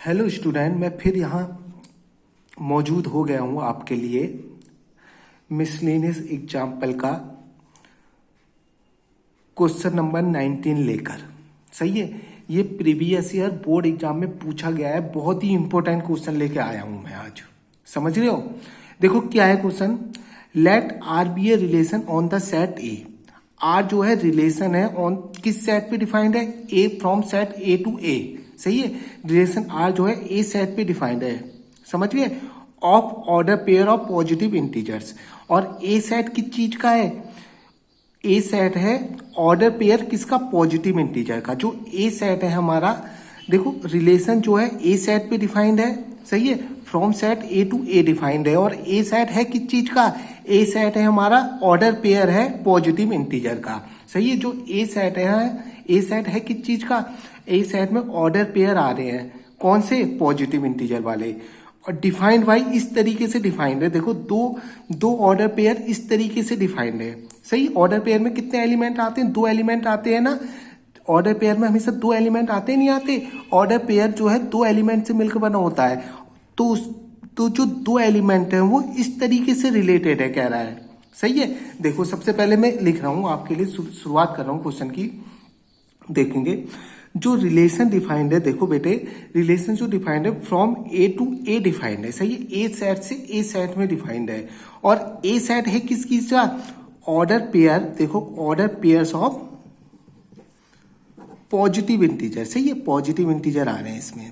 Hello student, मैं फिर यहाँ मौजूद हो गया हूँ आपके लिए मिसलेनियस एग्जाम्पल का क्वेश्चन नंबर 19 लेकर। सही है, ये प्रीवियस ईयर बोर्ड एग्जाम में पूछा गया है, बहुत ही इंपॉर्टेंट क्वेश्चन लेके आया हूँ मैं आज। समझ रहे हो? देखो क्या है question. Let R be a relation on the set A. R जो है रिलेशन है ऑन किस सेट पे डिफाइंड है? ए फ्रॉम सेट ए टू ए। सही है, रिलेशन आर जो है ए सेट पे डिफाइंड है। समझ गए? Of order pair of positive integers. और ए सेट किस चीज का है? ए सेट है ऑर्डर पेयर किसका? पॉजिटिव इंटीजर का। जो ए सेट है हमारा, देखो रिलेशन जो है ए सेट पे डिफाइंड है। सही है, from set A to A defined है। और ए सेट है किस चीज का? ए सेट है हमारा ऑर्डर पेयर है पॉजिटिव इंटीजर का। सही है, जो ए सेट है, ए सेट है किस चीज का? ए सेट में ऑर्डर पेयर आ रहे हैं, कौन से? पॉजिटिव इंटीजर वाले। और डिफाइंड बाई इस तरीके से डिफाइंड है। देखो दो ऑर्डर पेयर इस तरीके से डिफाइंड है। सही, ऑर्डर पेयर में कितने एलिमेंट आते हैं? 2 एलिमेंट आते हैं ना। ऑर्डर पेयर में हमेशा 2 एलिमेंट आते नहीं आते? ऑर्डर पेयर जो है 2 एलिमेंट से मिलकर बना होता है। तो जो 2 एलिमेंट है वो इस तरीके से रिलेटेड है, कह रहा है। सही है, देखो सबसे पहले मैं लिख रहा हूं आपके लिए, शुरुआत कर रहा हूं क्वेश्चन की। देखेंगे जो रिलेशन डिफाइंड है, देखो बेटे रिलेशन जो डिफाइंड है from A to A defined है। सही है, ए सेट से ए सेट में डिफाइंड है। और ए सेट है किस चीज का? Order pair. देखो order pairs of positive integer. सही है, पॉजिटिव इंटीजर आ रहे हैं इसमें।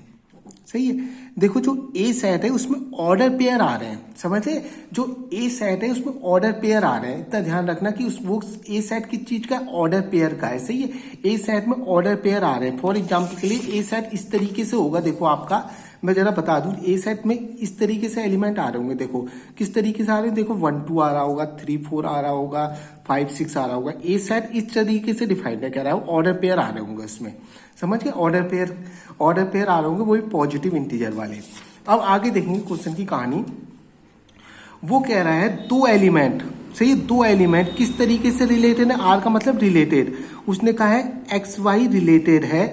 सही है, देखो जो ए सेट है उसमें ऑर्डर पेयर आ रहे हैं। समझे? जो ए सेट है उसमें ऑर्डर पेयर आ रहे हैं। इतना ध्यान रखना कि वो ए सेट किस चीज का? ऑर्डर पेयर का है। सही है, ए सेट में ऑर्डर पेयर आ रहे हैं। फॉर एग्जाम्पल के लिए ए सेट इस तरीके से होगा। देखो आपका मैं जरा बता दूं, ए सेट में इस तरीके से एलिमेंट आ रहे होंगे। देखो किस तरीके से आ रहे हैं, देखो 1 2 आ रहा होगा, 3 4 आ रहा होगा, 5 6 आ रहा होगा। ए सेट इस तरीके से डिफाइंड है, कह रहा है ऑर्डर पेयर आ रहे होंगे उसमें। समझ गए? ऑर्डर पेयर आ रहे होंगे, वही पॉजिटिव इंटीजर वाले। अब आगे देखेंगे क्वेश्चन की कहानी। वो कह रहा है 2 एलिमेंट। सही, 2 एलिमेंट किस तरीके से रिलेटेड है? आर का मतलब रिलेटेड। उसने कहा है एक्स वाई रिलेटेड है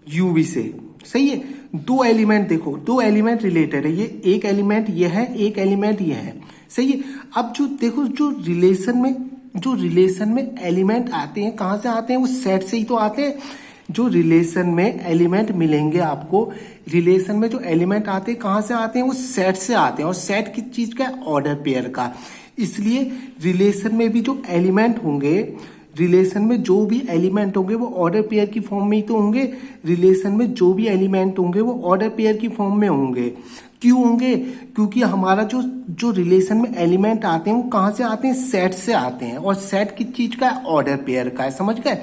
यूवी से। सही है, 2 एलिमेंट, देखो 2 एलिमेंट रिलेटेड है। ये एक एलिमेंट ये है, एक एलिमेंट ये है। सही है, अब जो देखो जो रिलेशन में एलिमेंट आते हैं, कहां से आते हैं? वो सेट से ही तो आते हैं। जो रिलेशन में एलिमेंट मिलेंगे आपको, रिलेशन में जो एलिमेंट आते हैं कहां से आते हैं? वो सेट से आते हैं। और सेट किस चीज का? ऑर्डर पेयर का। इसलिए रिलेशन में भी जो एलिमेंट होंगे, रिलेशन में जो भी एलिमेंट होंगे वो ऑर्डर पेयर की फॉर्म में ही तो होंगे। रिलेशन में जो भी एलिमेंट होंगे वो ऑर्डर पेयर की फॉर्म में होंगे। क्यों होंगे? क्योंकि हमारा जो रिलेशन में एलिमेंट आते हैं वो कहां से आते हैं? सेट से आते हैं। और सेट किस चीज का है? ऑर्डर पेयर का है। समझ गए?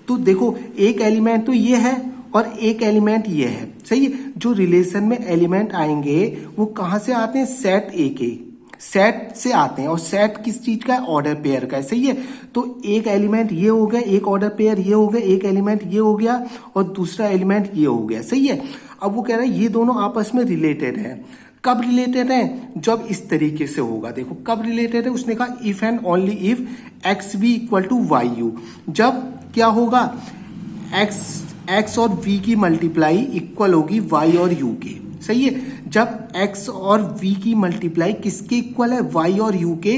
तो देखो एक एलिमेंट तो ये है और एक एलिमेंट ये है। सही है, जो रिलेशन में एलिमेंट आएंगे वो कहां से आते हैं? सेट ए के, सेट से आते हैं। और सेट किस चीज का है? ऑर्डर पेयर का है। सही है, तो एक एलिमेंट ये हो गया, एक ऑर्डर पेयर ये हो गया, एक एलिमेंट ये हो गया और दूसरा एलिमेंट ये हो गया। सही है, अब वो कह रहा है ये दोनों आपस में रिलेटेड है। कब रिलेटेड है? जब इस तरीके से होगा। देखो कब रिलेटेड है? उसने कहा if and only if X B equal to Y U. जब क्या होगा? एक्स और वी की मल्टीप्लाई इक्वल होगी वाई और यू के। सही है, जब एक्स और वी की मल्टीप्लाई किसके इक्वल है? वाई और यू के,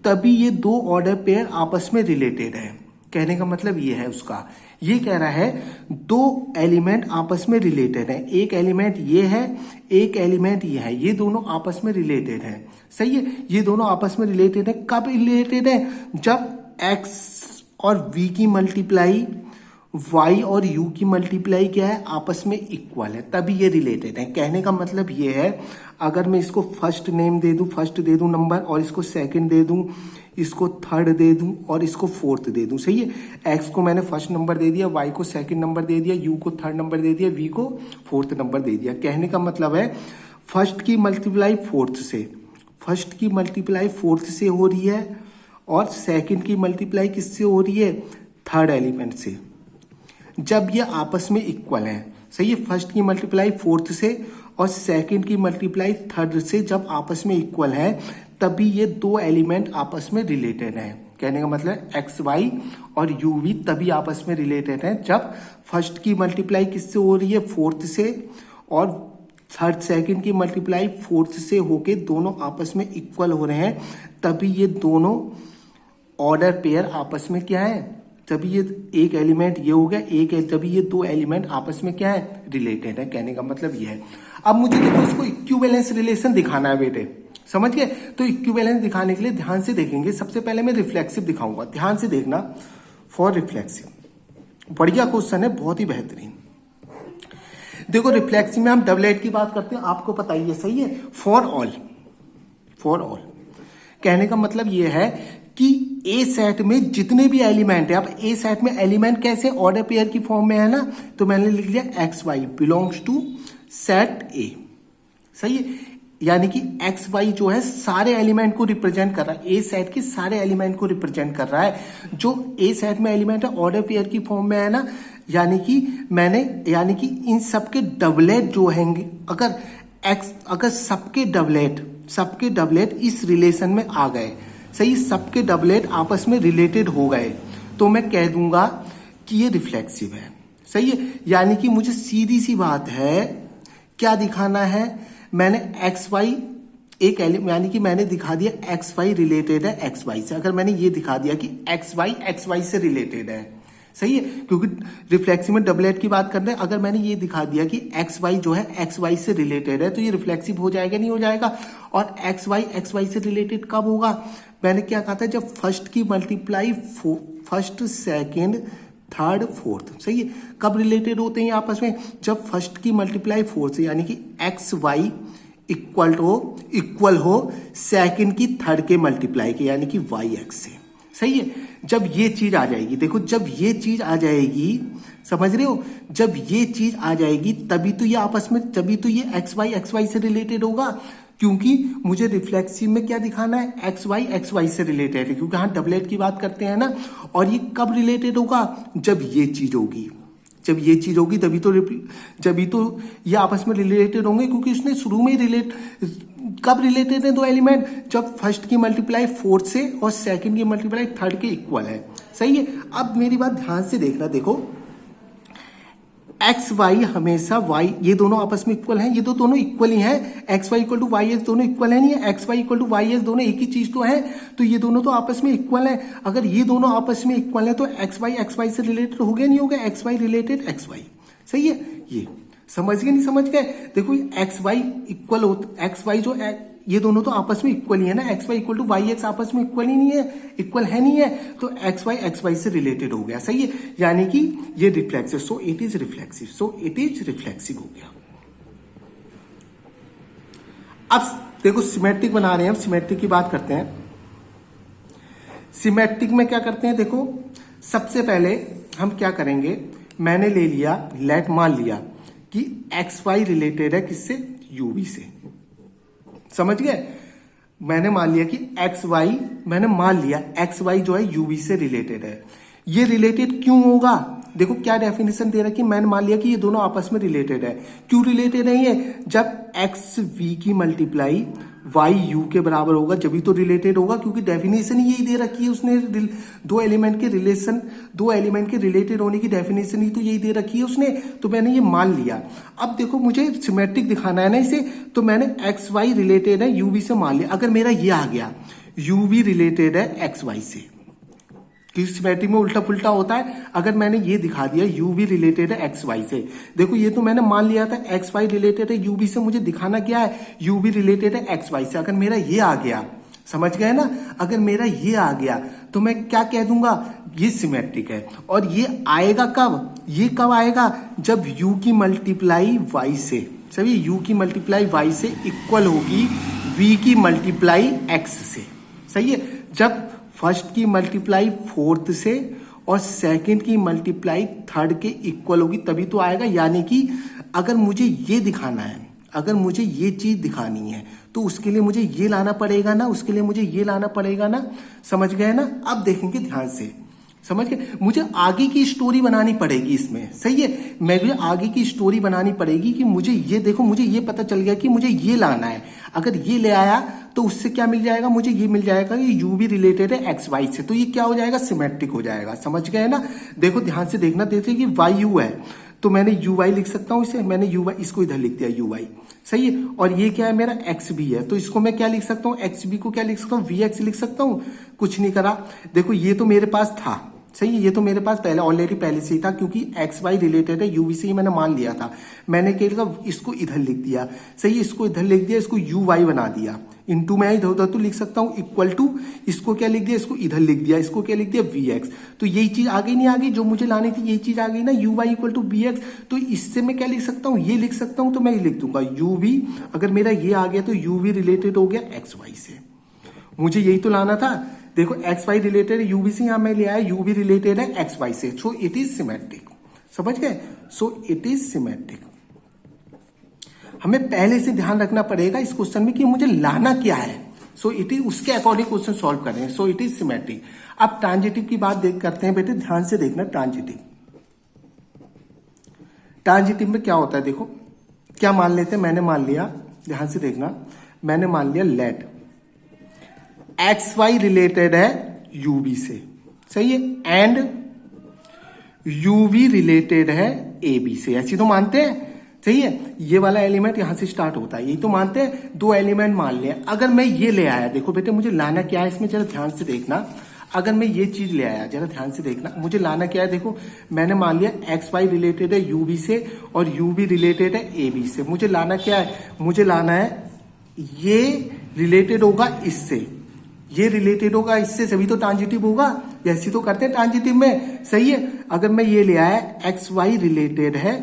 तभी ये 2 ऑर्डर पेयर आपस में रिलेटेड है। कहने का मतलब ये है उसका। ये कह रहा है 2 एलिमेंट आपस में रिलेटेड है। एक एलिमेंट ये है, एक एलिमेंट ये है। ये दोनों आपस में रिलेटेड है। सही है, ये दोनों आपस में रिलेटेड है। कब रिलेटेड है? जब एक्स और v की मल्टीप्लाई y और u की मल्टीप्लाई क्या है? आपस में इक्वल है, तभी ये रिलेटेड है। कहने का मतलब ये है, अगर मैं इसको फर्स्ट नेम दे दूं, फर्स्ट दे दूं नंबर, और इसको सेकंड दे दूं, इसको थर्ड दे दूं और इसको फोर्थ दे दूं। सही है, x को मैंने फर्स्ट नंबर दे दिया, y को सेकंड नंबर दे दिया, u को थर्ड नंबर दे दिया, v को फोर्थ नंबर दे दिया। कहने का मतलब है फर्स्ट की मल्टीप्लाई फोर्थ से हो रही है और सेकंड की मल्टीप्लाई किससे हो रही है? थर्ड एलिमेंट से। जब ये आपस में इक्वल है। सही है, फर्स्ट की मल्टीप्लाई फोर्थ से और सेकंड की मल्टीप्लाई थर्ड से जब आपस में इक्वल है, तभी ये 2 एलिमेंट आपस में रिलेटेड है। कहने का मतलब एक्स वाई और यू वी तभी आपस में रिलेटेड है जब फर्स्ट की मल्टीप्लाई किससे हो रही है? फोर्थ से, और थर्ड सेकंड की मल्टीप्लाई फोर्थ से होके दोनों आपस में इक्वल हो रहे हैं, तभी ये दोनों ऑर्डर पेयर आपस में क्या है, तभी ये एक एलिमेंट ये हो गया, तभी ये दो एलिमेंट आपस में क्या है, रिलेटेड है। कहने का मतलब ये है। अब मुझे देखो इसको इक्विवेलेंस रिलेशन दिखाना है बेटे, समझ गए। तो इक्विवेलेंस दिखाने के लिए ध्यान से देखेंगे। सबसे पहले मैं रिफ्लेक्सिव दिखाऊंगा, ध्यान से देखना। फॉर रिफ्लेक्सिव बढ़िया क्वेश्चन है, बहुत ही बेहतरीन। देखो रिफ्लेक्सिव में हम डबलेट की बात करते हैं, आपको पता ही है, सही है। फॉर ऑल कहने का मतलब ये है कि ए सेट में जितने भी एलिमेंट है, अब ए सेट में एलिमेंट कैसे, ऑर्डर पेयर की फॉर्म में है ना, तो मैंने लिख लिया X Y belongs to set A, सही है। यानी कि एक्स वाई जो है सारे एलिमेंट को रिप्रेजेंट कर रहा है, ए सेट के सारे एलिमेंट को रिप्रेजेंट कर रहा है। जो ए सेट में एलिमेंट है ऑर्डर पेयर की फॉर्म में है ना, यानी कि इन सबके डबलेट जो हैंगे, अगर सबके डबलेट इस रिलेशन में आ गए, सही, सबके डबलेट आपस में रिलेटेड हो गए, तो मैं कह दूंगा कि ये रिफ्लेक्सिव है, सही है। यानी कि मुझे सीधी सी बात है, क्या दिखाना है, मैंने एक्स वाई यानी कि मैंने दिखा दिया एक्स वाई रिलेटेड है एक्स वाई से। अगर मैंने ये दिखा दिया कि एक्स वाई से रिलेटेड है, सही है, क्योंकि रिफ्लेक्सिव में डबलेट की बात कर रहे हैं। अगर मैंने ये दिखा दिया कि एक्स वाई जो है एक्स वाई से रिलेटेड है, तो ये रिफ्लेक्सिव हो जाएगा, नहीं हो जाएगा। और एक्स वाई से रिलेटेड कब होगा, मैंने क्या कहा था, जब फर्स्ट की multiply first second third fourth, सही है। कब रिलेटेड होते हैं आपस में, जब फर्स्ट की मल्टीप्लाई फोर्थ से, यानी कि एक्स वाई इक्वल हो सेकेंड की थर्ड के मल्टीप्लाई के, यानी कि वाई एक्स से, सही है। जब ये चीज आ जाएगी, देखो जब ये चीज आ जाएगी, समझ रहे हो, जब ये चीज आ जाएगी तभी तो ये आपस में, तभी तो ये एक्स वाई से रिलेटेड होगा, क्योंकि मुझे रिफ्लेक्सिव में क्या दिखाना है, एक्स वाई से रिलेटेड है, क्योंकि हाँ डबलेट की बात करते हैं ना। और ये कब रिलेटेड होगा, जब ये चीज होगी, जब तो ये आपस में रिलेटेड होंगे, क्योंकि उसने शुरू में ही कब रिलेटेड है दो एलिमेंट, जब फर्स्ट की मल्टीप्लाई फोर्थ से और सेकंड की मल्टीप्लाई थर्ड के इक्वल है, सही है। अब मेरी बात ध्यान से देखना, देखो एक्स वाई हमेशा वाई, ये दोनों आपस में इक्वल हैं, ये तो दोनों इक्वल ही हैं, X Y equal to Y X दोनों इक्वल है, नहीं है, X Y equal to Y X दोनों एक ही चीज तो है, तो ये दोनों तो आपस में इक्वल है। अगर ये दोनों आपस में इक्वल है तो एक्स वाई से रिलेटेड हो गया, नहीं हो गया, X Y related X Y, सही है। ये समझ गए, नहीं समझ गए, देखो एक्स वाई इक्वल हो, एक्स वाई जो ये दोनों तो आपस में इक्वल ही है ना, X Y equal to Y X आपस में इक्वल ही नहीं है, इक्वल है नहीं है, तो एक्स वाई से रिलेटेड हो गया, सही है। यानी कि ये reflexive, so it is reflexive हो गया। अब देखो सिमेट्रिक बना रहे हैं, हम सिमेट्रिक की बात करते हैं। सिमेट्रिक में क्या करते हैं, देखो सबसे पहले हम क्या करेंगे, मैंने ले लिया, मान लिया कि एक्स वाई रिलेटेड है किससे, यूवी से, समझ गए। मैंने मान लिया कि एक्स वाई जो है यूवी से रिलेटेड है। ये रिलेटेड क्यों होगा, देखो क्या डेफिनेशन दे रहा है कि मैंने मान लिया कि ये दोनों आपस में रिलेटेड है। क्यों रिलेटेड है ये, जब एक्स वी की मल्टीप्लाई वाई यू के बराबर होगा, जब भी तो रिलेटेड होगा, क्योंकि डेफिनेशन ही यही दे रखी है उसने, दो एलिमेंट के रिलेटेड होने की डेफिनेशन ही तो यही दे रखी है उसने, तो मैंने ये मान लिया। अब देखो मुझे सिमेट्रिक दिखाना है ना इसे, तो मैंने एक्स वाई रिलेटेड है यूवी से मान लिया। अगर मेरा ये आ गया यूवी रिलेटेड है एक्स वाई से, क्योंकि सिमेट्रिक में उल्टा पुल्टा होता है। अगर मैंने ये दिखा दिया यूवी रिलेटेड है एक्स वाई से, देखो ये तो मैंने मान लिया था एक्स वाई रिलेटेड है यूवी से, मुझे दिखाना क्या है, यूवी रिलेटेड है एक्स वाई से। अगर मेरा ये आ गया, समझ गए ना, अगर मेरा ये आ गया तो मैं क्या कह दूंगा, ये सिमेट्रिक है। और ये आएगा कब, ये कब आएगा, जब यू की मल्टीप्लाई वाई से, सभी यू की मल्टीप्लाई वाई से इक्वल होगी वी की मल्टीप्लाई एक्स से, सही है। जब फर्स्ट की मल्टीप्लाई फोर्थ से और सेकंड की मल्टीप्लाई थर्ड के इक्वल होगी तभी तो आएगा। यानी कि अगर मुझे ये दिखाना है, अगर मुझे ये चीज दिखानी है, तो उसके लिए मुझे ये लाना पड़ेगा ना, समझ गए ना। अब देखेंगे ध्यान से, समझ गए, मुझे आगे की स्टोरी बनानी पड़ेगी इसमें, सही है। मुझे आगे की स्टोरी बनानी पड़ेगी कि मुझे ये, देखो मुझे ये पता चल गया कि मुझे ये लाना है। अगर ये ले आया तो उससे क्या मिल जाएगा, मुझे ये मिल जाएगा कि यू भी रिलेटेड है एक्स वाई से, तो ये क्या हो जाएगा, सिमेट्रिक हो जाएगा, समझ गए ना। देखो ध्यान से देखना, देखिए कि वाई यू है तो मैंने यू वाई लिख सकता हूँ इसे, मैंने यू वाई इसको इधर लिख दिया यू वाई, सही है। और ये क्या है मेरा एक्स बी है, तो इसको मैं क्या लिख सकता हूँ, एक्स बी को क्या लिख सकता हूँ, वी एक्स लिख सकता हूँ। कुछ नहीं करा, देखो ये तो मेरे पास था, सही है, ये तो मेरे पास पहले ऑलरेडी पहले से ही था, क्योंकि एक्स वाई रिलेटेड है, यूवी से ही मैंने मान लिया था। मैंने क्या किया, इसको इधर लिख दिया, सही है, इसको इधर लिख दिया, इसको यू वाई बना दिया, इनटू मैं इधर उधर तो लिख सकता हूँ, इक्वल टू इसको क्या लिख दिया, इसको इधर लिख दिया, इसको क्या लिख दिया, वी एक्स। तो यही चीज आ गई, नहीं आ गई, जो मुझे लानी थी यही चीज आ गई ना, U Y equal to we X. तो इससे मैं क्या लिख सकता हूँ, ये लिख सकता हूँ, तो मैं ये लिख दूंगा यू वी, अगर मेरा ये आ गया तो यू वी रिलेटेड हो गया एक्स वाई से, मुझे यही तो लाना था। देखो एक्स वाई रिलेटेड है यूवी से, यहां मैं ले आया यूवी रिलेटेड है एक्स वाई से, सो इट इज सिमेट्रिक, समझ गए, सो इट इज सिमेट्रिक। हमें पहले से ध्यान रखना पड़ेगा इस क्वेश्चन में कि मुझे लाना क्या है, सो इट इज उसके अकॉर्डिंग क्वेश्चन सॉल्व करें, सो इट इज सिमेट्रिक। अब ट्रांजिटिव की बात करते हैं बेटे, ध्यान से देखना। ट्रांजिटिव में क्या होता है, देखो क्या मान लेते हैं, मैंने मान लिया, ध्यान से देखना, मैंने मान लिया लेट एक्स वाई रिलेटेड है यूवी से, सही है, एंड यूवी रिलेटेड है ए बी से, ऐसी तो मानते हैं, सही है। ये वाला एलिमेंट यहां से स्टार्ट होता है, यही तो मानते हैं, दो एलिमेंट मान लिया। अगर मैं ये ले आया, देखो बेटे मुझे लाना क्या है इसमें, जरा ध्यान से देखना। अगर मैं ये चीज ले आया, जरा ध्यान से देखना, मुझे लाना क्या है, देखो मैंने मान लिया एक्स वाई रिलेटेड है यूवी से और यूवी रिलेटेड है ए बी से। मुझे लाना क्या है, मुझे लाना है ये रिलेटेड होगा इससे, ये रिलेटेड होगा इससे, सभी तो ट्रांजिटिव होगा, ऐसी तो करते हैं ट्रांजिटिव में, सही है। अगर मैं ये ले आया एक्स वाई रिलेटेड है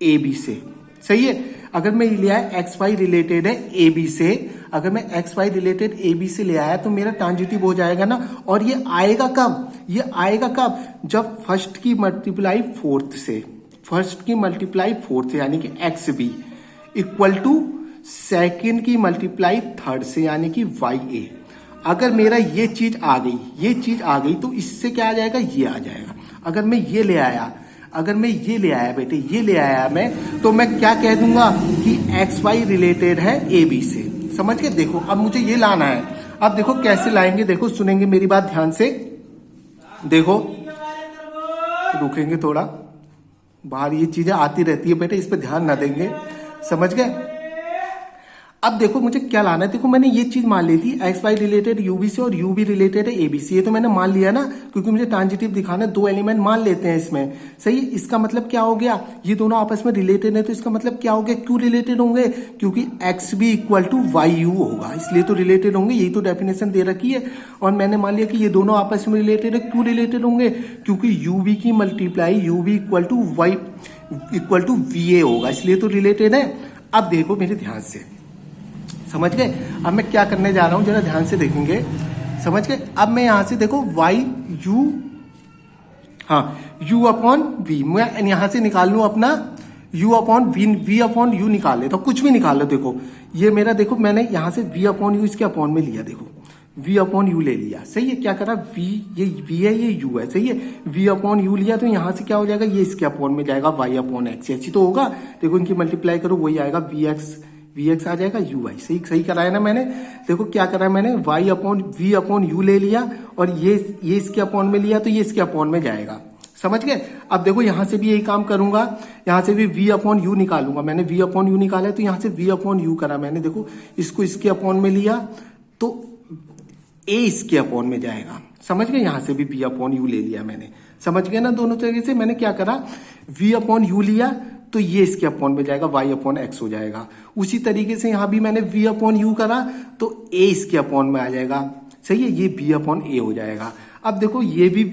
ए बी से, सही है, अगर मैं ये ले आया एक्स वाई रिलेटेड है ए बी से, अगर मैं X Y related A B से ले आया तो मेरा ट्रांजिटिव हो जाएगा ना। और ये आएगा कब, ये आएगा कब, जब फर्स्ट की मल्टीप्लाई फोर्थ से, फर्स्ट की मल्टीप्लाई फोर्थ से यानी कि X B equal to second की मल्टीप्लाई थर्ड से यानी कि वाई ए। अगर मेरा ये चीज आ गई, ये चीज आ गई, तो इससे क्या आ जाएगा, ये आ जाएगा। अगर मैं ये ले आया, अगर मैं ये ले आया बेटे, ये ले आया मैं, तो मैं क्या कह दूंगा कि एक्स वाई रिलेटेड है ए बी से, समझ के। देखो अब मुझे ये लाना है, अब देखो कैसे लाएंगे, देखो सुनेंगे मेरी बात ध्यान से, देखो रुकेंगे थोड़ा, बाहर ये चीजें आती रहती है बेटे, इस पर ध्यान ना देंगे, समझ गए। अब देखो मुझे क्या लाना है, देखो मैंने ये चीज मान ली थी एक्स वाई रिलेटेड यूवी से और यूवी रिलेटेड है एबी से, ये तो मैंने मान लिया ना, क्योंकि मुझे ट्रांजिटिव दिखाना है, दो एलिमेंट मान लेते हैं इसमें, सही। इसका मतलब क्या हो गया, ये दोनों आपस में रिलेटेड है, तो इसका मतलब क्या हो गया, क्यों रिलेटेड होंगे, क्योंकि X B equal to Y U होगा, इसलिए तो रिलेटेड होंगे, यही तो डेफिनेशन दे रखी है। और मैंने मान लिया कि ये दोनों आपस में रिलेटेड है, क्यों रिलेटेड होंगे, क्योंकि यूवी की multiply UV equal to Y equal to V A होगा, इसलिए तो रिलेटेड है। अब देखो मेरे ध्यान से, समझ गए। अब मैं क्या करने जा रहा हूं, जरा ध्यान से देखेंगे, समझ गए। अब मैं यहां से देखो वाई यू, हाँ यू अपॉन वी, मैं यहां से निकाल लू अपना U upon V, V upon U निकाल लेता हूं, कुछ भी निकाल लो। देखो ये मेरा, देखो मैंने यहां से वी अपॉन यू इसके अपॉन में लिया, देखो वी अपॉन यू ले लिया, सही है। क्या करा, वी, ये वी है, ये यू है, सही है, वी अपॉन यू लिया, तो यहां से क्या हो जाएगा, ये इसके अपॉन में जाएगा वाई अपॉन एक्स, ऐसी तो होगा। देखो इनकी मल्टीप्लाई करो, वही आएगा वी एक्स आ जाएगा यू वाई, सही सही कराया ना मैंने। देखो क्या करा मैंने, Y upon V upon U ले लिया और ये इसके अपॉन में लिया, तो ये इसके अपॉन में जाएगा, समझ गए। अब देखो यहां से भी यही काम करूंगा, यहां से भी वी अपॉन यू निकालूंगा, मैंने वी अपॉन यू निकाला, तो यहां से वी अपॉन यू करा मैंने, देखो इसको इसके अपॉन में लिया तो ए इसके अपॉन में जाएगा, समझ गए। यहां से भी वी अपॉन यू ले लिया मैंने, समझ गए ना। दोनों तरीके से मैंने क्या करा, वी अपॉन यू लिया तो ये इसके अपॉन में जाएगा, वाई अपॉन एक्स हो जाएगा। उसी तरीके से यहां भी मैंने वी अपॉन यू करा तो ए इसके अपॉन में आ जाएगा, सही है, ये बी अपॉन ए हो जाएगा। अब देखो ये भी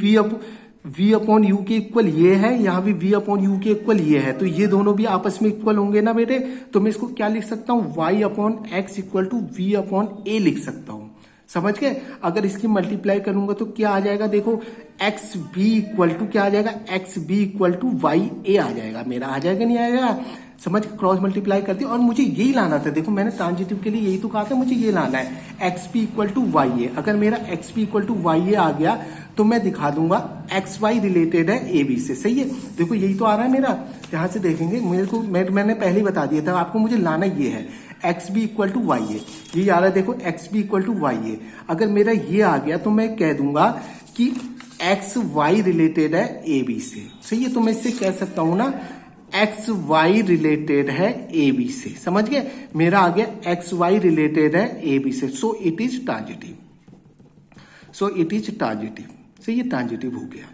वी अपॉन यू के इक्वल ये है, यहाँ भी वी अपॉन यू के इक्वल ये है, तो ये दोनों भी आपस में इक्वल होंगे ना बेटे। तो मैं इसको क्या लिख सकता हूँ, y upon x equal to v upon a लिख सकता हूँ, समझ गए। अगर इसकी मल्टीप्लाई करूंगा तो क्या आ जाएगा, देखो एक्स बी इक्वल टू क्या आ जाएगा, x B equal to y a आ जाएगा, मेरा आ जाएगा नहीं आएगा, समझ के क्रॉस मल्टीप्लाई करती है। और मुझे यही लाना था, देखो मैंने ट्रांजिटिव के लिए यही तो कहा था, मुझे ये लाना है x p equal to y a. अगर मेरा x p equal to y a आ गया तो मैं दिखा दूंगा एक्स वाई रिलेटेड है ए बी से, सही है। देखो यही तो आ रहा है मेरा, यहां से देखेंगे मेरे को, मैंने पहले ही बता दिया था आपको, मुझे लाना ये है x B equal to y a, ये आ रहा है, देखो x B equal to y a. अगर मेरा ये आ गया तो मैं कह दूंगा कि एक्स वाई रिलेटेड है ए बी से, सही है। तो मैं इससे कह सकता हूं ना एक्स वाई रिलेटेड है ए बी से, समझ गए, मेरा आ गया एक्स वाई रिलेटेड है ए बी से, so it is transitive, so it is transitive. सही है, ट्रांजिटिव हो गया।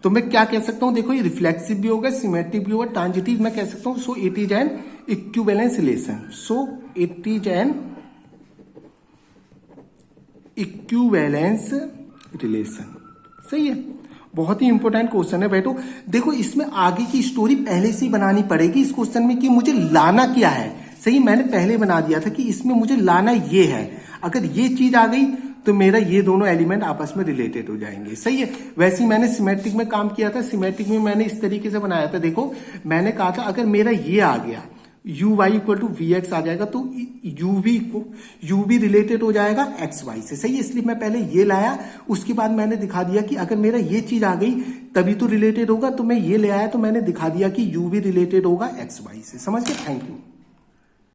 तो मैं क्या कह सकता हूं, देखो ये रिफ्लेक्सिव भी होगा, सिमेट्रिक भी होगा, ट्रांजिटिव मैं कह सकता हूं, so it is an equivalence relation, so it is an equivalence relation. सही है, बहुत ही इंपॉर्टेंट क्वेश्चन है बेटो। देखो इसमें आगे की स्टोरी पहले से ही बनानी पड़ेगी इस क्वेश्चन में कि मुझे लाना क्या है। सही, मैंने पहले बना दिया था कि इसमें मुझे लाना ये है, अगर ये चीज आ गई तो मेरा ये दोनों एलिमेंट आपस में रिलेटेड हो जाएंगे। सही है, वैसे ही मैंने सिमेट्रिक में काम किया था, सिमेट्रिक में मैंने इस तरीके से बनाया था। देखो मैंने कहा था अगर मेरा ये आ गया u Y equal to we x आ जाएगा तो यू भी रिलेटेड हो जाएगा एक्स वाई से। सही है, इसलिए मैं पहले ये लाया, उसके बाद मैंने दिखा दिया कि अगर मेरा ये चीज आ गई तभी तो रिलेटेड होगा, तो मैं ये ले आया तो मैंने दिखा दिया कि यू भी रिलेटेड होगा एक्स वाई से। समझ गए, थैंक यू।